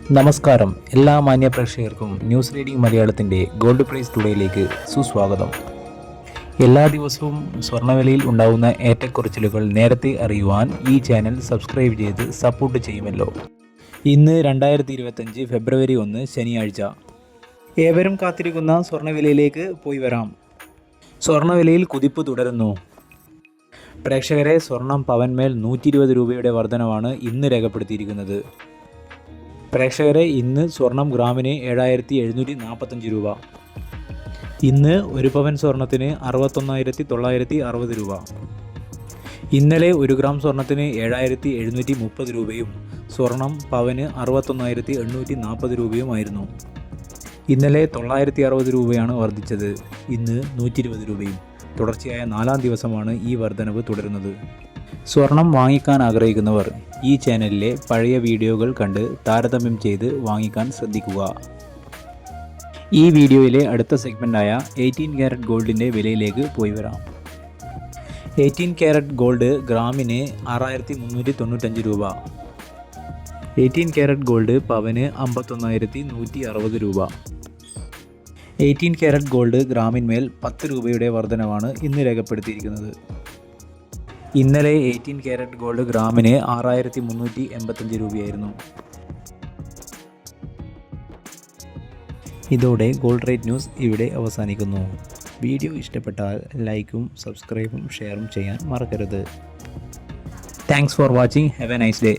നമസ്കാരം എല്ലാ മാന്യ പ്രേക്ഷകർക്കും ന്യൂസ് റീഡിംഗ് മലയാളത്തിൻ്റെ ഗോൾഡ് പ്രൈസ് ടുഡേയിലേക്ക് സുസ്വാഗതം. എല്ലാ ദിവസവും സ്വർണ്ണവിലയിൽ ഉണ്ടാകുന്ന ഏറ്റക്കുറച്ചിലുകൾ നേരത്തെ അറിയുവാൻ ഈ ചാനൽ സബ്സ്ക്രൈബ് ചെയ്ത് സപ്പോർട്ട് ചെയ്യുമല്ലോ. ഇന്ന് 2025 ഫെബ്രുവരി 1 ശനിയാഴ്ച. ഏവരും കാത്തിരിക്കുന്ന സ്വർണ്ണവിലയിലേക്ക് പോയി വരാം. സ്വർണ്ണവിലയിൽ കുതിപ്പ് തുടരുന്നു. പ്രേക്ഷകരെ, സ്വർണം പവൻമേൽ 120 രൂപയുടെ വർധനവാണ് ഇന്ന് രേഖപ്പെടുത്തിയിരിക്കുന്നത്. പ്രേക്ഷകരെ, ഇന്ന് സ്വർണം ഗ്രാമിന് 7745 രൂപ. ഇന്ന് ഒരു പവൻ സ്വർണത്തിന് 61,960 രൂപ. ഇന്നലെ 1 ഗ്രാം സ്വർണത്തിന് 7730 രൂപയും സ്വർണം പവന് 61,840 രൂപയുമായിരുന്നു. ഇന്നലെ 960 രൂപയാണ് വർദ്ധിച്ചത്. ഇന്ന് 120 രൂപയും. തുടർച്ചയായ 4ാം ദിവസമാണ് ഈ വർധനവ് തുടരുന്നത്. സ്വർണം വാങ്ങിക്കാൻ ആഗ്രഹിക്കുന്നവർ ഈ ചാനലിലെ പഴയ വീഡിയോകൾ കണ്ട് താരതമ്യം ചെയ്ത് വാങ്ങിക്കാൻ ശ്രദ്ധിക്കുക. ഈ വീഡിയോയിലെ അടുത്ത സെഗ്മെൻറ്റായ 18 ക്യാരറ്റ് ഗോൾഡിൻ്റെ വിലയിലേക്ക് പോയി വരാം. 18 ക്യാരറ്റ് ഗോൾഡ് ഗ്രാമിന് 6395 രൂപ. 18 ക്യാരറ്റ് ഗോൾഡ് പവന് 51,160 രൂപ. 18 ക്യാരറ്റ് ഗോൾഡ് ഗ്രാമിന്മേൽ 10 രൂപയുടെ വർധനവാണ് ഇന്ന് രേഖപ്പെടുത്തിയിരിക്കുന്നത്. ഇന്നലെ 18 ക്യാരറ്റ് ഗോൾഡ് ഗ്രാമിന് 6385 രൂപയായിരുന്നു. ഇതോടെ ഗോൾഡ് റേറ്റ് ന്യൂസ് ഇവിടെ അവസാനിക്കുന്നു. വീഡിയോ ഇഷ്ടപ്പെട്ടാൽ ലൈക്കും സബ്സ്ക്രൈബും ഷെയറും ചെയ്യാൻ മറക്കരുത്. Thanks for watching. Have A nice day.